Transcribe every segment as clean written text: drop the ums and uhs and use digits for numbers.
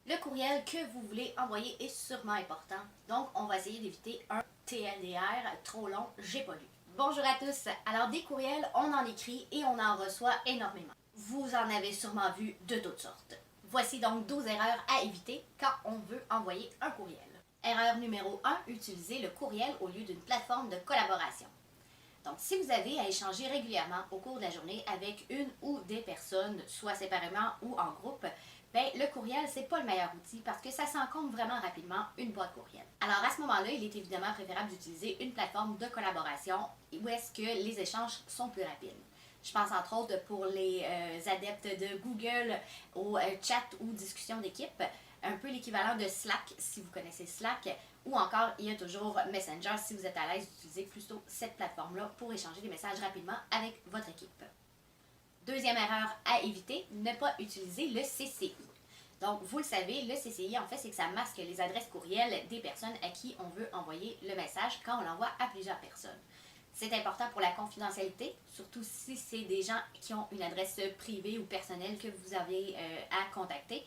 Le courriel que vous voulez envoyer est sûrement important, donc on va essayer d'éviter un TLDR trop long, j'ai pas lu. Bonjour à tous, alors des courriels, on en écrit et on en reçoit énormément. Vous en avez sûrement vu de toutes sortes. Voici donc 12 erreurs à éviter quand on veut envoyer un courriel. Erreur numéro 1, utiliser le courriel au lieu d'une plateforme de collaboration. Donc, si vous avez à échanger régulièrement au cours de la journée avec une ou des personnes, soit séparément ou en groupe, ben, le courriel, c'est pas le meilleur outil parce que ça s'encombre vraiment rapidement une boîte courriel. Alors, à ce moment-là, il est évidemment préférable d'utiliser une plateforme de collaboration où est-ce que les échanges sont plus rapides. Je pense entre autres pour les adeptes de Google au chat ou discussion d'équipe, un peu l'équivalent de Slack si vous connaissez Slack, ou encore il y a toujours Messenger si vous êtes à l'aise d'utiliser plutôt cette plateforme-là pour échanger des messages rapidement avec votre équipe. Deuxième erreur à éviter, ne pas utiliser le CCI. Donc, vous le savez, le CCI, en fait, c'est que ça masque les adresses courriels des personnes à qui on veut envoyer le message quand on l'envoie à plusieurs personnes. C'est important pour la confidentialité, surtout si c'est des gens qui ont une adresse privée ou personnelle que vous avez à contacter.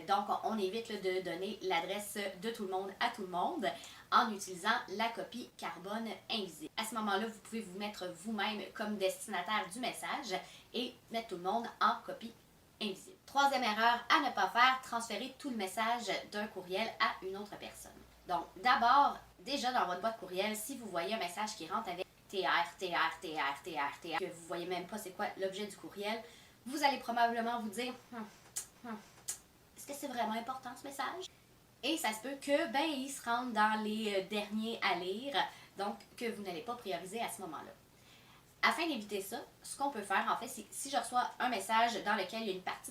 Donc, on évite de donner l'adresse de tout le monde à tout le monde en utilisant la copie carbone invisible. À ce moment-là, vous pouvez vous mettre vous-même comme destinataire du message et mettre tout le monde en copie invisible. Troisième erreur à ne pas faire, transférer tout le message d'un courriel à une autre personne. Donc, d'abord, déjà dans votre boîte courriel, si vous voyez un message qui rentre avec TR, que vous voyez même pas c'est quoi l'objet du courriel, vous allez probablement vous dire est-ce que c'est vraiment important ce message? Et ça se peut que il se rende dans les derniers à lire, donc que vous n'allez pas prioriser à ce moment-là. Afin d'éviter ça, ce qu'on peut faire, en fait, c'est si je reçois un message dans lequel il y a une partie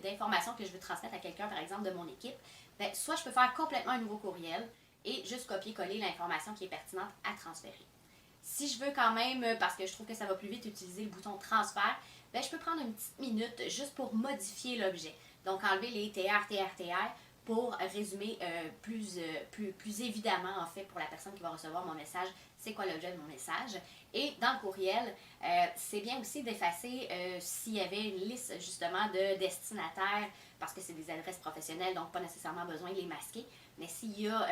d'informations que je veux transmettre à quelqu'un, par exemple, de mon équipe, soit je peux faire complètement un nouveau courriel et juste copier-coller l'information qui est pertinente à transférer. Si je veux quand même, parce que je trouve que ça va plus vite, utiliser le bouton transfert, je peux prendre une petite minute juste pour modifier l'objet. Donc, enlever les TR pour résumer plus évidemment, en fait, pour la personne qui va recevoir mon message, c'est quoi l'objet de mon message. Et dans le courriel, c'est bien aussi d'effacer s'il y avait une liste, justement, de destinataires, parce que c'est des adresses professionnelles, donc pas nécessairement besoin de les masquer. Mais s'il y a,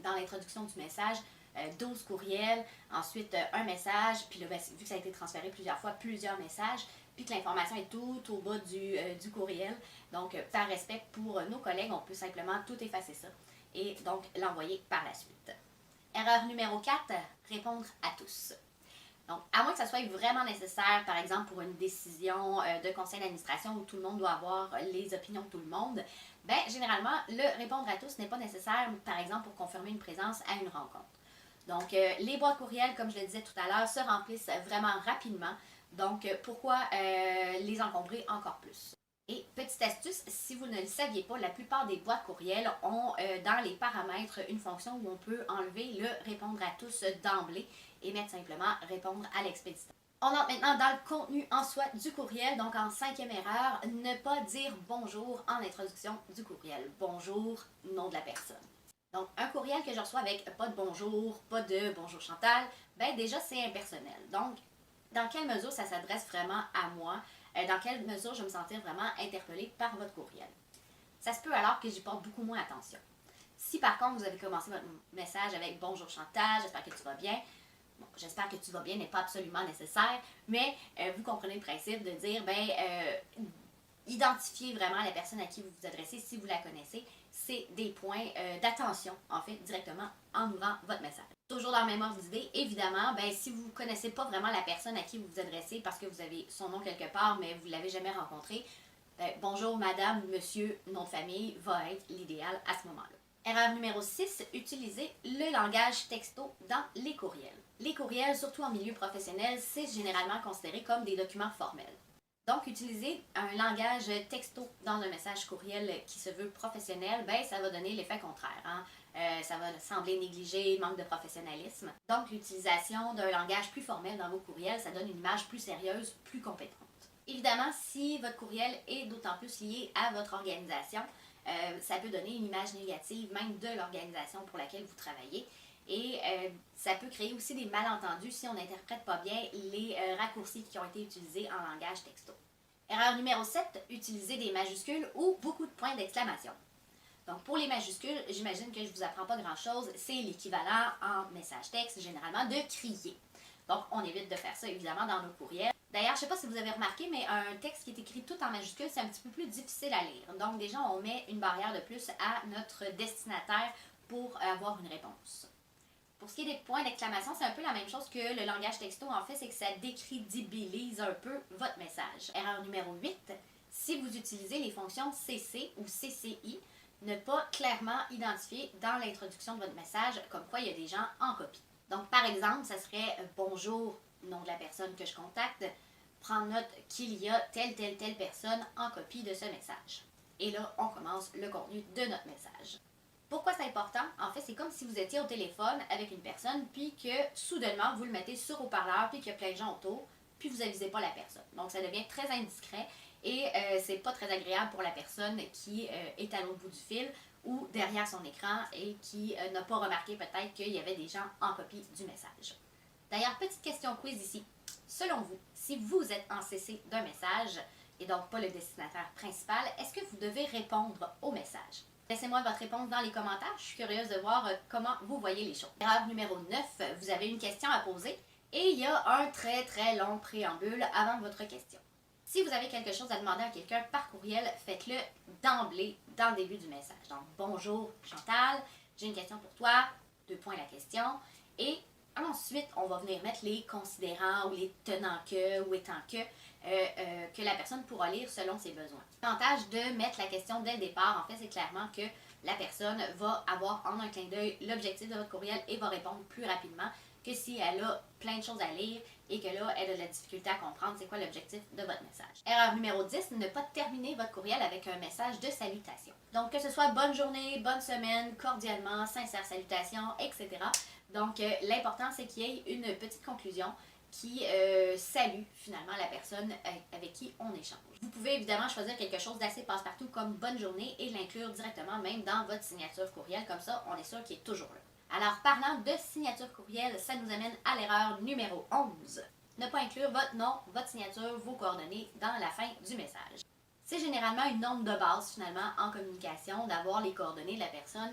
dans l'introduction du message, 12 courriels, ensuite un message, puis là, vu que ça a été transféré plusieurs fois, plusieurs messages, puis que l'information est tout au bas du courriel. Donc, par respect pour nos collègues, on peut simplement tout effacer ça et donc l'envoyer par la suite. Erreur numéro 4, répondre à tous. Donc, à moins que ça soit vraiment nécessaire, par exemple pour une décision de conseil d'administration où tout le monde doit avoir les opinions de tout le monde, généralement, le répondre à tous n'est pas nécessaire, par exemple, pour confirmer une présence à une rencontre. Donc, les boîtes courriels, comme je le disais tout à l'heure, se remplissent vraiment rapidement. Donc, pourquoi les encombrer encore plus? Et petite astuce, si vous ne le saviez pas, la plupart des boîtes courriels ont dans les paramètres une fonction où on peut enlever le répondre à tous d'emblée et mettre simplement répondre à l'expéditeur. On entre maintenant dans le contenu en soi du courriel. Donc, en cinquième erreur, ne pas dire bonjour en introduction du courriel. Bonjour, nom de la personne. Donc, un courriel que je reçois avec pas de bonjour, pas de bonjour Chantal, déjà c'est impersonnel. Donc, dans quelle mesure ça s'adresse vraiment à moi? Dans quelle mesure je vais me sentir vraiment interpellée par votre courriel? Ça se peut alors que j'y porte beaucoup moins attention. Si par contre vous avez commencé votre message avec bonjour Chantal, j'espère que tu vas bien. Bon, j'espère que tu vas bien n'est pas absolument nécessaire, mais vous comprenez le principe de dire, identifiez vraiment la personne à qui vous vous adressez si vous la connaissez. C'est des points d'attention, en fait, directement en ouvrant votre message. Toujours dans le même ordre d'idée, évidemment, si vous ne connaissez pas vraiment la personne à qui vous vous adressez parce que vous avez son nom quelque part, mais vous ne l'avez jamais rencontré, bonjour, madame, monsieur, nom de famille va être l'idéal à ce moment-là. Erreur numéro 6, utiliser le langage texto dans les courriels. Les courriels, surtout en milieu professionnel, c'est généralement considéré comme des documents formels. Donc, utiliser un langage texto dans un message courriel qui se veut professionnel, ça va donner l'effet contraire. Ça va sembler négligé, manque de professionnalisme. Donc, l'utilisation d'un langage plus formel dans vos courriels, ça donne une image plus sérieuse, plus compétente. Évidemment, si votre courriel est d'autant plus lié à votre organisation, ça peut donner une image négative même de l'organisation pour laquelle vous travaillez. Et ça peut créer aussi des malentendus si on n'interprète pas bien les raccourcis qui ont été utilisés en langage texto. Erreur numéro 7, utiliser des majuscules ou beaucoup de points d'exclamation. Donc pour les majuscules, j'imagine que je ne vous apprends pas grand-chose, c'est l'équivalent en message texte généralement de crier. Donc on évite de faire ça évidemment dans nos courriels. D'ailleurs, je ne sais pas si vous avez remarqué, mais un texte qui est écrit tout en majuscules, c'est un petit peu plus difficile à lire. Donc déjà, on met une barrière de plus à notre destinataire pour avoir une réponse. Pour ce qui est des points d'exclamation, c'est un peu la même chose que le langage texto. En fait, c'est que ça décrédibilise un peu votre message. Erreur numéro 8, si vous utilisez les fonctions CC ou CCI, ne pas clairement identifier dans l'introduction de votre message comme quoi il y a des gens en copie. Donc, par exemple, ça serait bonjour, nom de la personne que je contacte, prendre note qu'il y a telle personne en copie de ce message. Et là, on commence le contenu de notre message. Pourquoi c'est important? En fait, c'est comme si vous étiez au téléphone avec une personne, puis que soudainement, vous le mettez sur haut-parleur, puis qu'il y a plein de gens autour, puis vous n'avisez pas la personne. Donc, ça devient très indiscret et c'est pas très agréable pour la personne qui est à l'autre bout du fil ou derrière son écran et qui n'a pas remarqué peut-être qu'il y avait des gens en copie du message. D'ailleurs, petite question quiz ici. Selon vous, si vous êtes en CC d'un message, et donc pas le destinataire principal, est-ce que vous devez répondre au message? Laissez-moi votre réponse dans les commentaires, je suis curieuse de voir comment vous voyez les choses. Erreur numéro 9, vous avez une question à poser et il y a un très long préambule avant votre question. Si vous avez quelque chose à demander à quelqu'un par courriel, faites-le d'emblée dans le début du message. Donc, bonjour Chantal, j'ai une question pour toi, 2 points la question, et ensuite, on va venir mettre les considérants ou les tenants que ou étant que la personne pourra lire selon ses besoins. L'avantage de mettre la question dès le départ, en fait, c'est clairement que la personne va avoir en un clin d'œil l'objectif de votre courriel et va répondre plus rapidement que si elle a plein de choses à lire et que là, elle a de la difficulté à comprendre c'est quoi l'objectif de votre message. Erreur numéro 10, ne pas terminer votre courriel avec un message de salutation. Donc, que ce soit bonne journée, bonne semaine, cordialement, sincère salutation, etc. Donc, l'important, c'est qu'il y ait une petite conclusion qui salue finalement la personne avec qui on échange. Vous pouvez évidemment choisir quelque chose d'assez passe-partout comme bonne journée et l'inclure directement même dans votre signature courriel, comme ça on est sûr qu'il est toujours là. Alors parlant de signature courriel, ça nous amène à l'erreur numéro 11. Ne pas inclure votre nom, votre signature, vos coordonnées dans la fin du message. C'est généralement une norme de base finalement en communication d'avoir les coordonnées de la personne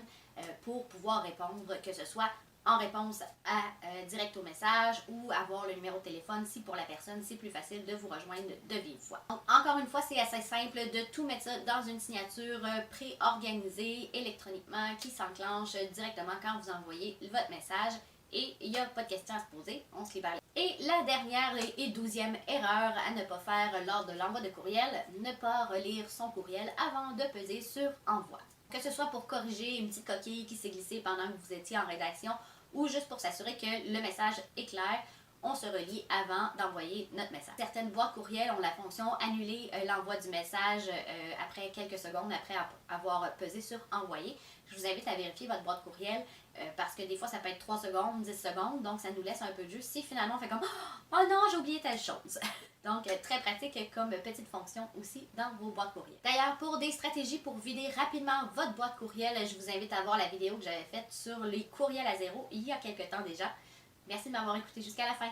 pour pouvoir répondre, que ce soit en réponse à direct au message ou avoir le numéro de téléphone si pour la personne c'est plus facile de vous rejoindre de vive voix. Donc, encore une fois, c'est assez simple de tout mettre ça dans une signature pré-organisée électroniquement qui s'enclenche directement quand vous envoyez votre message et il n'y a pas de questions à se poser, on se libère. Et la dernière et 12e erreur à ne pas faire lors de l'envoi de courriel, ne pas relire son courriel avant de peser sur envoi. Que ce soit pour corriger une petite coquille qui s'est glissée pendant que vous étiez en rédaction ou juste pour s'assurer que le message est clair, on se relie avant d'envoyer notre message. Certaines boîtes courriel ont la fonction annuler l'envoi du message après quelques secondes après avoir pesé sur envoyer. Je vous invite à vérifier votre boîte courriel parce que des fois ça peut être 3 secondes, 10 secondes, donc ça nous laisse un peu de jus si finalement on fait comme « Oh non, j'ai oublié telle chose ». Donc, très pratique comme petite fonction aussi dans vos boîtes courriel. D'ailleurs, pour des stratégies pour vider rapidement votre boîte courriel, je vous invite à voir la vidéo que j'avais faite sur les courriels à zéro il y a quelques temps déjà. Merci de m'avoir écouté jusqu'à la fin.